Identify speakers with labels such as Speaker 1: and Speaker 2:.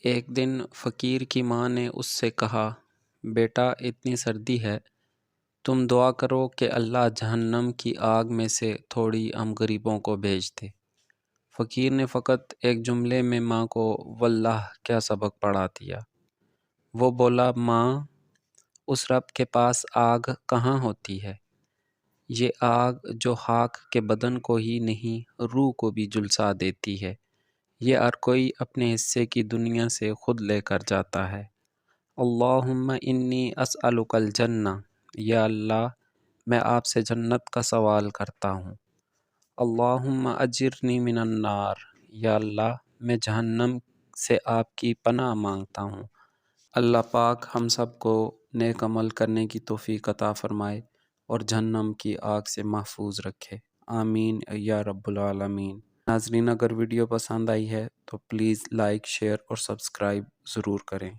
Speaker 1: ایک دن فقیر کی ماں نے اس سے کہا، بیٹا اتنی سردی ہے، تم دعا کرو کہ اللہ جہنم کی آگ میں سے تھوڑی ہم غریبوں کو بھیج دے۔ فقیر نے فقط ایک جملے میں ماں کو واللہ کیا سبق پڑھا دیا۔ وہ بولا، ماں، اس رب کے پاس آگ کہاں ہوتی ہے؟ یہ آگ جو خاک کے بدن کو ہی نہیں روح کو بھی جھلسا دیتی ہے، یہ ہر کوئی اپنے حصے کی دنیا سے خود لے کر جاتا ہے۔ اللہم انی اسألک الجنہ، یا اللہ میں آپ سے جنت کا سوال کرتا ہوں۔ اللہم اجرنی من النار، یا اللہ میں جہنم سے آپ کی پناہ مانگتا ہوں۔ اللہ پاک ہم سب کو نیک عمل کرنے کی توفیق عطا فرمائے اور جہنم کی آگ سے محفوظ رکھے، آمین یا رب العالمین۔ ناظرین، اگر ویڈیو پسند آئی ہے تو پلیز لائک، شیئر اور سبسکرائب ضرور کریں۔